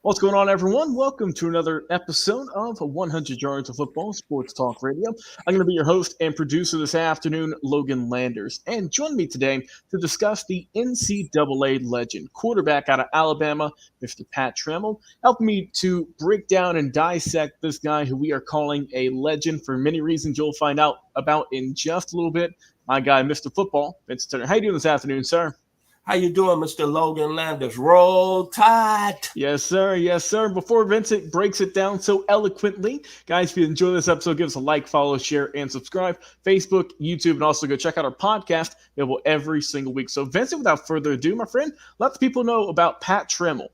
What's going on, everyone? Welcome to another episode of 100 Yards of Football Sports Talk Radio. I'm going to be your host and producer this afternoon, Logan Landers. And join me today to discuss the NCAA legend, quarterback out of Alabama, Mr. Pat Trammell, helping me to break down and dissect this guy who we are calling a legend for many reasons you'll find out about in just a little bit. My guy, Mr. Football, Vincent Turner. How you doing this afternoon, sir? How you doing, Mr. Logan Landers? Roll Tide. Yes, sir. Yes, sir. Before Vincent breaks it down so eloquently, guys, if you enjoy this episode, give us a like, follow, share, and subscribe. Facebook, YouTube, and also go check out our podcast available every single week. So, Vincent, without further ado, my friend, let the people know about Pat Trammell.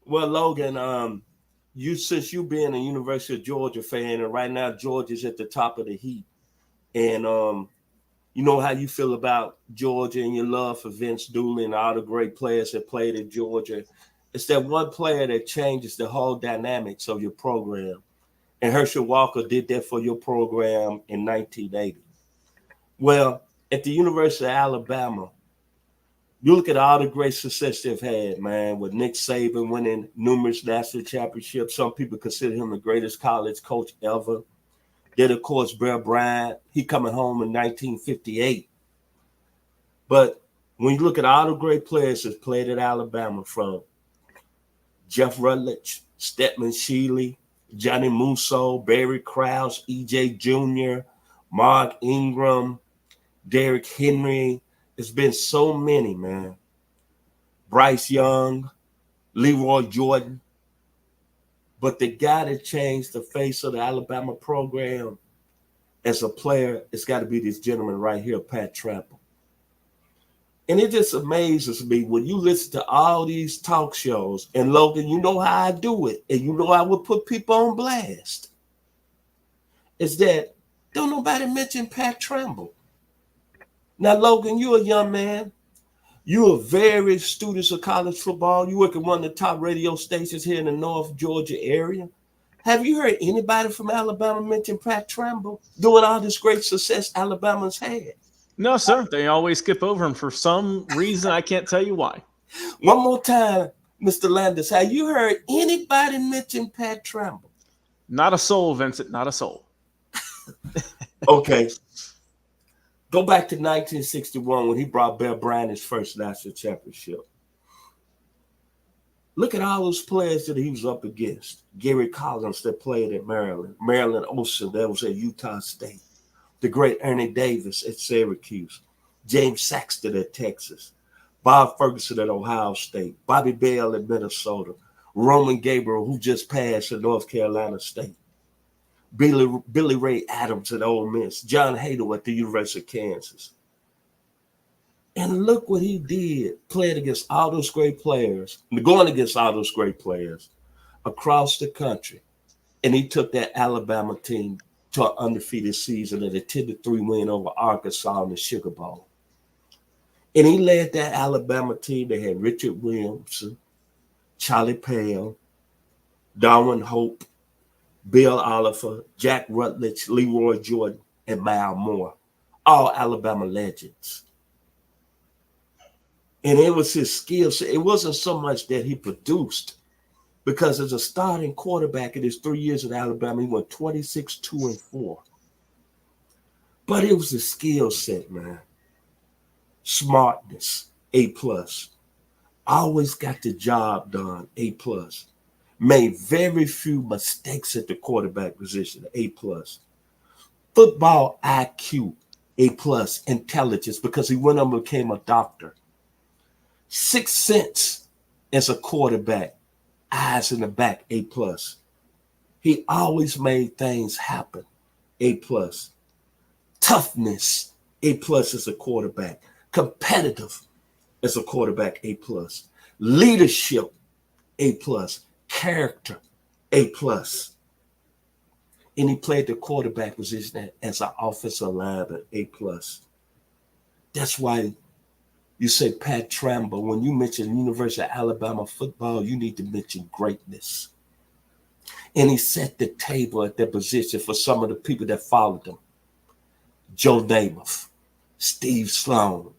Well, Logan, since you being a University of Georgia fan, and right now Georgia's at the top of the heap, and you know how you feel about Georgia and your love for Vince Dooley and all the great players that played at Georgia. It's that one player that changes the whole dynamics of your program. And Herschel Walker did that for your program in 1980. Well, at the University of Alabama, you look at all the great success they've had, man, with Nick Saban winning numerous national championships. Some people consider him the greatest college coach ever. Then, of course, Bear Bryant, he coming home in 1958. But when you look at all the great players that played at Alabama, from Jeff Rutledge, Stedman Shealy, Johnny Musso, Barry Krause, E.J. Jr., Mark Ingram, Derrick Henry, it's been so many, man. Bryce Young, Leroy Jordan. But the guy that changed the face of the Alabama program as a player, it's got to be this gentleman right here, Pat Trammell. And it just amazes me when you listen to all these talk shows, and Logan, you know how I do it, and you know I would put people on blast, is that don't nobody mention Pat Trammell. Now, Logan, you're a young man. You're a very student of college football. You work at one of the top radio stations here in the North Georgia area. Have you heard anybody from Alabama mention Pat Trammell doing all this great success Alabama's had? No, sir. They always skip over him for some reason. I can't tell you why. One more time, Mr. Landers, have you heard anybody mention Pat Trammell? Not a soul, Vincent. Not a soul. Okay. Go back to 1961 when he brought Bear Bryant his first national championship. Look at all those players that he was up against. Gary Collins that played at Maryland. Marilyn Olsen that was at Utah State. The great Ernie Davis at Syracuse. James Saxton at Texas. Bob Ferguson at Ohio State. Bobby Bell at Minnesota. Roman Gabriel, who just passed at North Carolina State. Billy Ray Adams at Ole Miss, John Hader at the University of Kansas. And look what he did, playing against all those great players, going against all those great players across the country. And he took that Alabama team to an undefeated season at a 10-3 win over Arkansas in the Sugar Bowl. And he led that Alabama team. They had Richard Williamson, Charlie Pale, Darwin Hope, Bill Oliver, Jack Rutledge, Leroy Jordan, and Mal Moore, all Alabama legends. And it was his skill set. It wasn't so much that he produced, because as a starting quarterback in his 3 years at Alabama, he went 26-2-4. But it was his skill set, man. Smartness, A+. Always got the job done, A+. Made very few mistakes at the quarterback position, A+. Football IQ, A+. Intelligence, because he went on and became a doctor. Sixth sense as a quarterback, eyes in the back, A+. He always made things happen, A+. Toughness, A+ as a quarterback. Competitive as a quarterback, A+. Leadership, A+. Character, A+. And he played the quarterback position as an offensive lineman, A+. That's why you say Pat Trammell. When you mention University of Alabama football, you need to mention greatness. And he set the table at that position for some of the people that followed him. Joe Namath, Steve Sloan,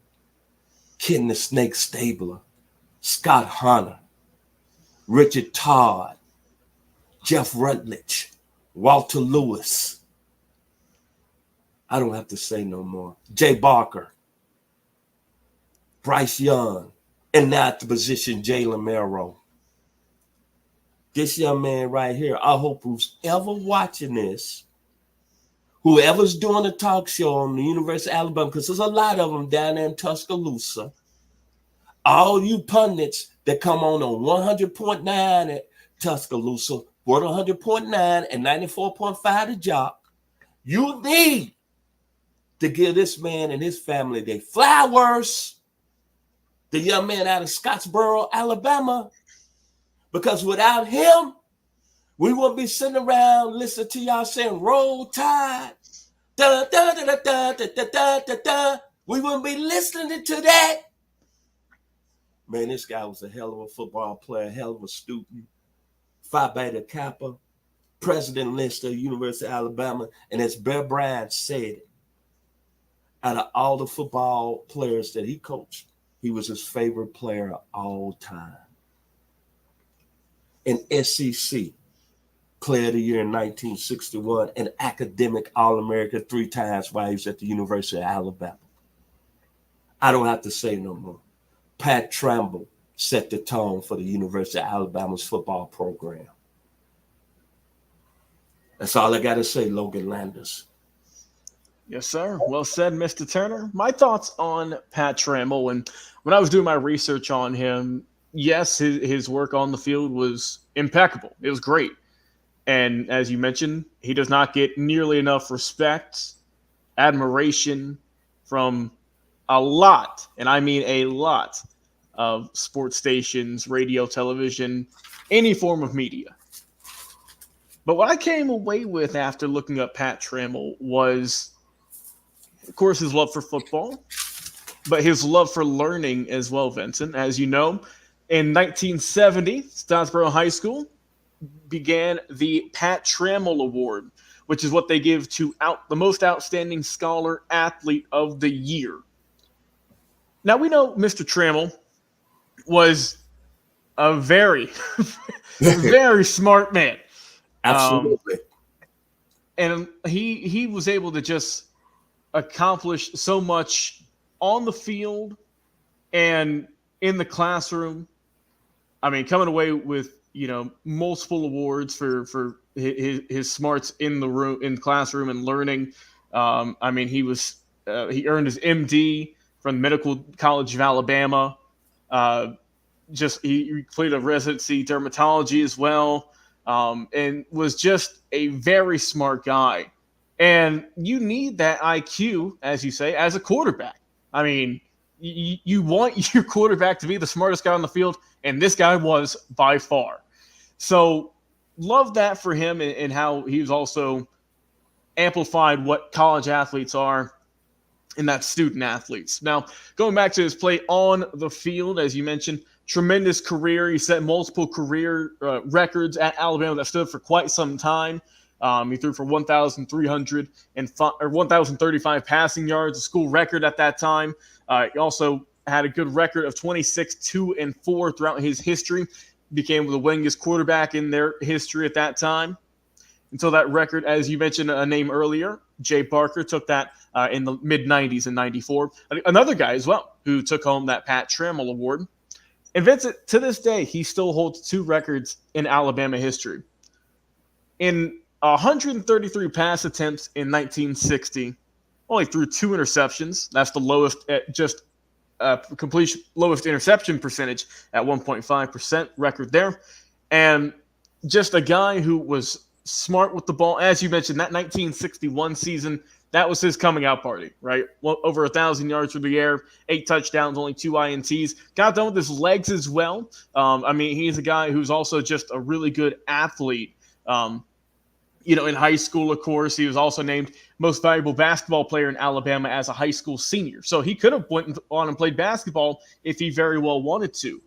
Ken the Snake Stabler, Scott Hunter, Richard Todd, Jeff Rutledge, Walter Lewis. I don't have to say no more. Jay Barker, Bryce Young, and now at the position, Jalen Merrill. This young man right here, I hope who's ever watching this, whoever's doing a talk show on the University of Alabama, because there's a lot of them down there in Tuscaloosa, all you pundits that come on 100.9 at Tuscaloosa, 100.9 and 94.5 the Jock, you need to give this man and his family their flowers, the young man out of Scottsboro, Alabama, because without him, we wouldn't be sitting around listening to y'all saying Roll Tide. Da, da, da, da, da, da, da, da, da. We wouldn't be listening to that. Man, this guy was a hell of a football player, hell of a student. Phi Beta Kappa, President List of University of Alabama. And as Bear Bryant said, out of all the football players that he coached, he was his favorite player of all time. An SEC Player of the Year in 1961, an academic All-American 3 times while he was at the University of Alabama. I don't have to say no more. Pat Trammell set the tone for the University of Alabama's football program. That's all I got to say, Logan Landers. Yes, sir. Well said, Mr. Turner. My thoughts on Pat Trammell, and when I was doing my research on him, yes, his work on the field was impeccable. It was great. And as you mentioned, he does not get nearly enough respect, admiration from a lot, and I mean a lot, of sports stations, radio, television, any form of media. But what I came away with after looking up Pat Trammell was, of course, his love for football, but his love for learning as well, Vincent. As you know, in 1970, Scottsboro High School began the Pat Trammell Award, which is what they give to the most outstanding scholar athlete of the year. Now, we know Mr. Trammell was a very, very smart man. Absolutely. And he was able to just accomplish so much on the field and in the classroom. I mean, coming away with, multiple awards for his smarts in the classroom and learning. I mean, he earned his MD from the Medical College of Alabama. He completed a residency dermatology as well, and was just a very smart guy. And you need that IQ, as you say, as a quarterback. I mean, you want your quarterback to be the smartest guy on the field, and this guy was by far. So love that for him, and how he's also amplified what college athletes are, and that's student athletes. Now, going back to his play on the field, as you mentioned, tremendous career. He set multiple career records at Alabama that stood for quite some time. He threw for 1,035 passing yards, a school record at that time. He also had a good record of 26-2-4 throughout his history. Became the winningest quarterback in their history at that time. Until that record, as you mentioned a name earlier, Jay Barker took that in the mid-'90s in '94. Another guy as well who took home that Pat Trammell Award. And Vincent, to this day, he still holds 2 records in Alabama history. In 133 pass attempts in 1960, only threw 2 interceptions. That's the lowest lowest interception percentage at 1.5% record there. And just a guy who was smart with the ball. As you mentioned, that 1961 season, that was his coming out party, right? Well, over 1,000 yards through the air, 8 touchdowns, only 2 INTs. Got done with his legs as well. I mean, he's a guy who's also just a really good athlete. In high school, of course, he was also named most valuable basketball player in Alabama as a high school senior. So he could have went on and played basketball if he very well wanted to.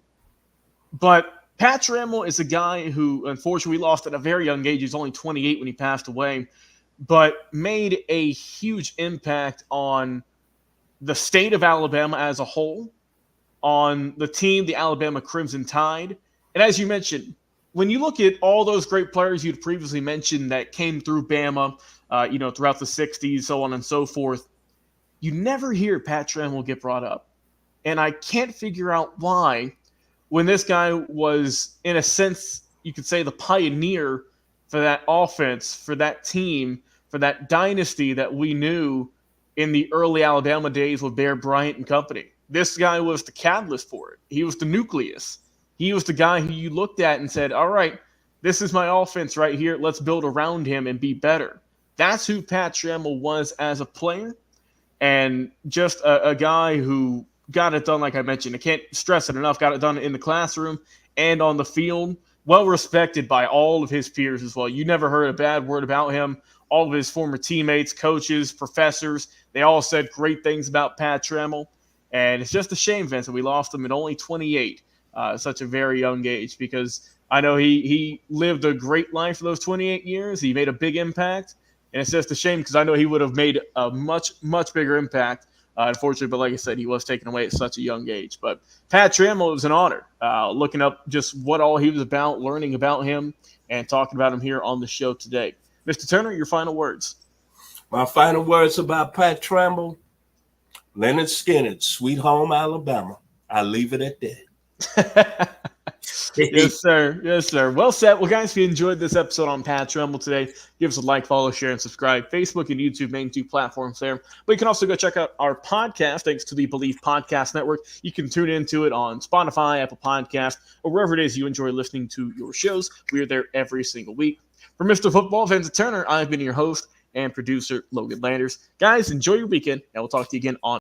But Pat Trammell is a guy who, unfortunately, lost at a very young age. He was only 28 when he passed away, but made a huge impact on the state of Alabama as a whole, on the team, the Alabama Crimson Tide, And as you mentioned, when you look at all those great players you'd previously mentioned that came through Bama, throughout the 60s, so on and so forth, you never hear Pat Trammell get brought up. And I can't figure out why, when this guy was, in a sense, you could say the pioneer for that offense, for that team, for that dynasty that we knew in the early Alabama days with Bear Bryant and company. This guy was the catalyst for it. He was the nucleus. He was the guy who you looked at and said, all right, this is my offense right here. Let's build around him and be better. That's who Pat Trammell was as a player, and just a guy who got it done, like I mentioned. I can't stress it enough. Got it done in the classroom and on the field. Well respected by all of his peers as well. You never heard a bad word about him. All of his former teammates, coaches, professors, they all said great things about Pat Trammell. And it's just a shame, Vince, that we lost him at only 28, such a very young age, because I know he lived a great life for those 28 years. He made a big impact. And it's just a shame because I know he would have made a much, much bigger impact, unfortunately. But like I said, he was taken away at such a young age. But Pat Trammell, it was an honor looking up just what all he was about, learning about him, and talking about him here on the show today. Mr. Turner, your final words. My final words about Pat Trammell: Leonard Skinner, Sweet Home Alabama. I leave it at that. Yes, sir. Yes, sir. Well said. Well, guys, if you enjoyed this episode on Pat Trammell today, give us a like, follow, share, and subscribe. Facebook and YouTube, main two platforms there. But you can also go check out our podcast, thanks to the Believe Podcast Network. You can tune into it on Spotify, Apple Podcast, or wherever it is you enjoy listening to your shows. We are there every single week. For Mr. Football, Vincent Turner, I've been your host and producer, Logan Landers. Guys, enjoy your weekend, and we'll talk to you again on